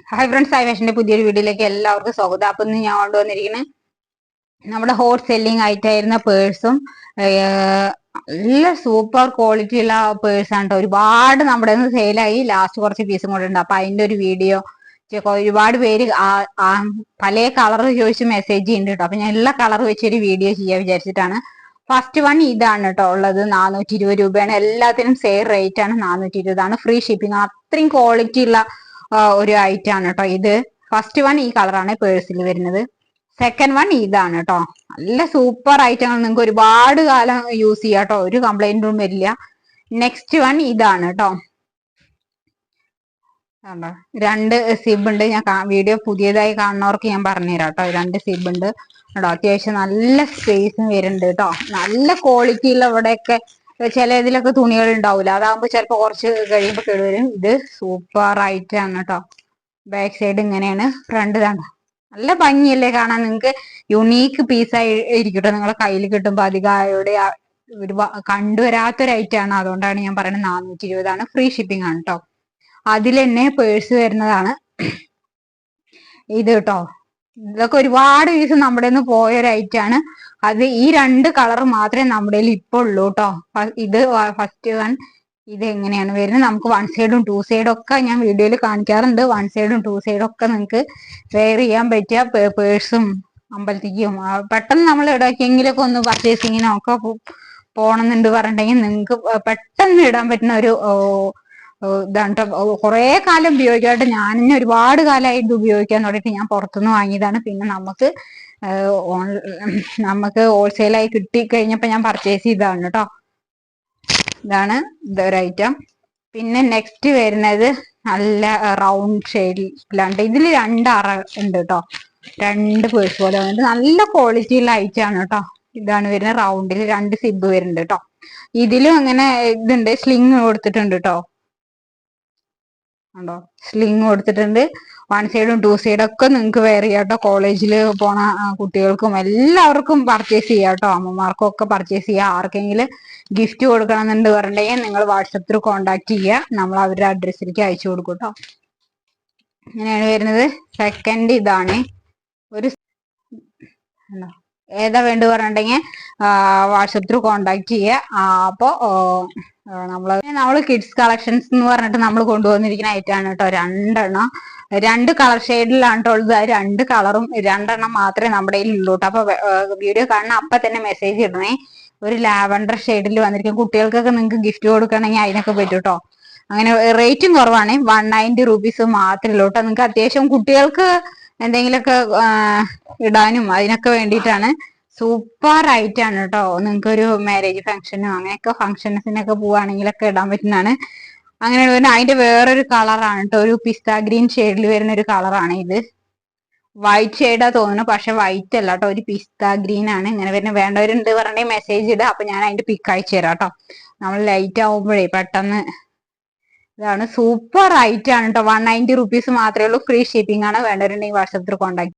Hi friends, Sai ഫാഷന്റെ പുതിയൊരു വീഡിയോയിലേക്ക് എല്ലാവർക്കും സ്വാഗതം. അപ്പൊ ഇന്ന് ഞാൻ കൊണ്ടുവന്നിരിക്കുന്നത് നമ്മുടെ ഹോട്ട് സെല്ലിംഗ് ആയിട്ടായിരുന്ന പേഴ്സും നല്ല സൂപ്പർ ക്വാളിറ്റി ഉള്ള പേഴ്സാണ് കേട്ടോ. ഒരുപാട് നമ്മുടെ സെയിലായി, ലാസ്റ്റ് കുറച്ച് പീസും കൂടെ ഉണ്ട്. അപ്പൊ അതിന്റെ ഒരു വീഡിയോ ഒരുപാട് പേര് പല കളർ ചോദിച്ച് മെസ്സേജ് ചെയ്യുന്നുണ്ട് കേട്ടോ. അപ്പൊ ഞാൻ എല്ലാ കളർ വെച്ചൊരു വീഡിയോ ചെയ്യാൻ വിചാരിച്ചിട്ടാണ്. ഫസ്റ്റ് വൺ ഇതാണ് കേട്ടോ ഉള്ളത്. 420 രൂപയാണ്. എല്ലാത്തിനും സെയിം റേറ്റ് ആണ്. 420 ഫ്രീ ഷിപ്പിംഗ്. അത്രയും ക്വാളിറ്റി ഉള്ള ഒരു ഐറ്റം ആണ് കേട്ടോ ഇത്. ഫസ്റ്റ് വൺ ഈ കളറാണ് പേഴ്സിൽ വരുന്നത്. സെക്കൻഡ് വൺ ഇതാണ് കേട്ടോ. നല്ല സൂപ്പർ ഐറ്റം ആണ്. നിങ്ങൾക്ക് ഒരുപാട് കാലം യൂസ് ചെയ്യാം കേട്ടോ. ഒരു കംപ്ലൈന്റും വരില്ല. നെക്സ്റ്റ് വൺ ഇതാണ് കേട്ടോ. രണ്ട് സിബ് ഉണ്ട്. ഞാൻ വീഡിയോ പുതിയതായി കാണുന്നവർക്ക് ഞാൻ പറഞ്ഞുതരാം കേട്ടോ. രണ്ട് സിബ് ഉണ്ട് കേട്ടോ. അത്യാവശ്യം നല്ല സ്പേസും വരുന്നുണ്ട് കേട്ടോ. നല്ല ക്വാളിറ്റി ഉള്ള ഇവിടെയൊക്കെ ചില ഇതിലൊക്കെ തുണികൾ ഉണ്ടാവില്ല. അതാകുമ്പോൾ ചിലപ്പോൾ കുറച്ച് കഴിയുമ്പോൾ കേടുവരും. ഇത് സൂപ്പർ ആയിട്ടാണ് കേട്ടോ. ബാക്ക് സൈഡ് ഇങ്ങനെയാണ്, ഫ്രണ്ട് ഇതാണ്. നല്ല ഭംഗിയല്ലേ കാണാൻ. നിങ്ങൾക്ക് യുണീക്ക് പീസായി ഇരിക്കട്ടോ. നിങ്ങളെ കയ്യിൽ കിട്ടുമ്പോൾ അധികമായോടെ ഒരു കണ്ടുവരാത്തൊരു ഐറ്റം ആണ്. അതുകൊണ്ടാണ് ഞാൻ പറയുന്നത് 420 ഫ്രീ ഷിപ്പിംഗ് ആണ് കേട്ടോ. അതിൽ തന്നെ പേഴ്സ് വരുന്നതാണ് ഇത് കേട്ടോ. ഇതൊക്കെ ഒരുപാട് ദിവസം നമ്മുടെ നിന്ന് പോയ ഒരു ഐറ്റം ആണ്. അത് ഈ രണ്ട് കളർ മാത്രമേ നമ്മുടെ ഇപ്പൊ ഉള്ളൂ കേട്ടോ. ഇത് ഫസ്റ്റ് വൺ. ഇത് എങ്ങനെയാണ് വരുന്നത്? നമുക്ക് വൺ സൈഡും ടു സൈഡും ഒക്കെ ഞാൻ വീഡിയോയിൽ കാണിക്കാറുണ്ട്. വൺ സൈഡും ടു സൈഡും ഒക്കെ നിങ്ങൾക്ക് വെയർ ചെയ്യാൻ പറ്റിയ പേഴ്സും അമ്പലത്തിക്കും പെട്ടെന്ന് നമ്മൾ ഇടയ്ക്കെങ്കിലൊക്കെ ഒന്ന് പർച്ചേസിങ്ങിനോ ഒക്കെ പോകണമെന്നുണ്ട് പറഞ്ഞിട്ടുണ്ടെങ്കിൽ നിങ്ങൾക്ക് പെട്ടെന്ന് ഇടാൻ പറ്റുന്ന ഒരു ഇതാണ് കേട്ടോ. കുറെ കാലം ഉപയോഗിക്കാനായിട്ട് ഞാൻ തന്നെ ഒരുപാട് കാലമായി ഇത് ഉപയോഗിക്കാൻ തുടങ്ങിയിട്ട്. ഞാൻ പുറത്തുനിന്ന് വാങ്ങിയതാണ്. പിന്നെ നമുക്ക് ഹോൾസെയിലായി കിട്ടി കഴിഞ്ഞപ്പോൾ ഞാൻ പർച്ചേസ് ചെയ്തതാണ് കേട്ടോ. ഇതാണ് ഇതൊരു ഐറ്റം. പിന്നെ നെക്സ്റ്റ് വരുന്നത് നല്ല റൗണ്ട് ഷെയ്ഡിലാണ്ട്. ഇതിൽ രണ്ട് അറ ഉണ്ട് കേട്ടോ. രണ്ട് പേഴ്സ് പോലെ വന്നിട്ട് നല്ല ക്വാളിറ്റി ഉള്ള ഐറ്റം ആണ് കേട്ടോ. ഇതാണ് വരുന്നത്. റൗണ്ടിൽ രണ്ട് സിബ് വരുന്നുണ്ട് കേട്ടോ. ഇതിലും അങ്ങനെ ഇതുണ്ട്, സ്ലിങ് കൊടുത്തിട്ടുണ്ട് കേട്ടോ. ഉണ്ടോ? സ്ലിങ് കൊടുത്തിട്ടുണ്ട്. വൺ സൈഡും ടു സൈഡും ഒക്കെ നിങ്ങൾക്ക് വെയർ ചെയ്യാം കേട്ടോ. കോളേജിൽ പോണ കുട്ടികൾക്കും എല്ലാവർക്കും പർച്ചേസ് ചെയ്യാം കേട്ടോ. അമ്മമാർക്കും ഒക്കെ പർച്ചേസ് ചെയ്യാം. ആർക്കെങ്കിലും ഗിഫ്റ്റ് കൊടുക്കണം എന്നുണ്ട് പറഞ്ഞിട്ടുണ്ടെങ്കിൽ നിങ്ങൾ വാട്സപ്പ് ത്രൂ കോണ്ടാക്ട് ചെയ്യുക. നമ്മൾ അവരുടെ അഡ്രസ്സിലേക്ക് അയച്ചു കൊടുക്കും കേട്ടോ. ഇങ്ങനെയാണ് വരുന്നത്. സെക്കൻഡ് ഇതാണ്. ഒരു ഏതാ വേണ്ടത് പറഞ്ഞിട്ടുണ്ടെങ്കിൽ വാട്സപ്പ് ത്രൂ കോണ്ടാക്ട് ചെയ്യുക. അപ്പോൾ നമ്മള് കിഡ്സ് കളക്ഷൻസ് എന്ന് പറഞ്ഞിട്ട് നമ്മൾ കൊണ്ടുവന്നിരിക്കുന്ന ഐറ്റാണ് കേട്ടോ. രണ്ടെണ്ണം, രണ്ട് കളർ ഷെയ്ഡിലാണ് കേട്ടോ ഉള്ളത്. രണ്ട് കളറും രണ്ടെണ്ണം മാത്രമേ നമ്മുടെ കയ്യിൽ ഉള്ളൂ കേട്ടോ. അപ്പൊ വീഡിയോ കാണുന്ന അപ്പൊ തന്നെ മെസ്സേജ് ഇടണേ. ഒരു ലാവൻഡർ ഷെയ്ഡിൽ വന്നിരിക്കും. കുട്ടികൾക്കൊക്കെ നിങ്ങൾക്ക് ഗിഫ്റ്റ് കൊടുക്കണമെങ്കിൽ അതിനൊക്കെ പറ്റും കേട്ടോ. അങ്ങനെ റേറ്റും കുറവാണ്. 190 റുപ്പീസ് മാത്രമേ ഉള്ളൂ കേട്ടോ. നിങ്ങൾക്ക് അത്യാവശ്യം കുട്ടികൾക്ക് എന്തെങ്കിലുമൊക്കെ ഇടാനും അതിനൊക്കെ വേണ്ടിയിട്ടാണ്. സൂപ്പർ ആയിട്ടാണ് കേട്ടോ. നിങ്ങൾക്ക് ഒരു മാരേജ് ഫംഗ്ഷനോ അങ്ങനെയൊക്കെ ഫംഗ്ഷൻസിനൊക്കെ പോവുകയാണെങ്കിലൊക്കെ ഇടാൻ പറ്റുന്നതാണ്. അങ്ങനെ അതിന്റെ വേറൊരു കളറാണ് കേട്ടോ. ഒരു പിസ്ത ഗ്രീൻ ഷെയ്ഡിൽ വരുന്ന ഒരു കളറാണ് ഇത്. വൈറ്റ് ഷെയ്ഡാ തോന്നുന്നു, പക്ഷെ വൈറ്റ് അല്ല കേട്ടോ. ഒരു പിസ്ത ഗ്രീൻ ആണ്. ഇങ്ങനെ വരുന്ന വേണ്ടവരുണ്ട് പറഞ്ഞിട്ട് മെസ്സേജ് ഇടുക. അപ്പൊ ഞാൻ അതിന്റെ പിക്ക് അയച്ചു തരാം കേട്ടോ. നമ്മൾ ലൈറ്റ് ആവുമ്പോഴേ പെട്ടെന്ന്. ഇതാണ് സൂപ്പർ ഐറ്റം ആണ് കേട്ടോ. 190 റുപ്പീസ് മാത്രമേ ഉള്ളൂ. ഫ്രീ ഷിപ്പിംഗ് ആണ്. വേണ്ടവരുണ്ടെങ്കിൽ വാട്സപ്പ് ത്രൂ കോണ്ടാക്ട്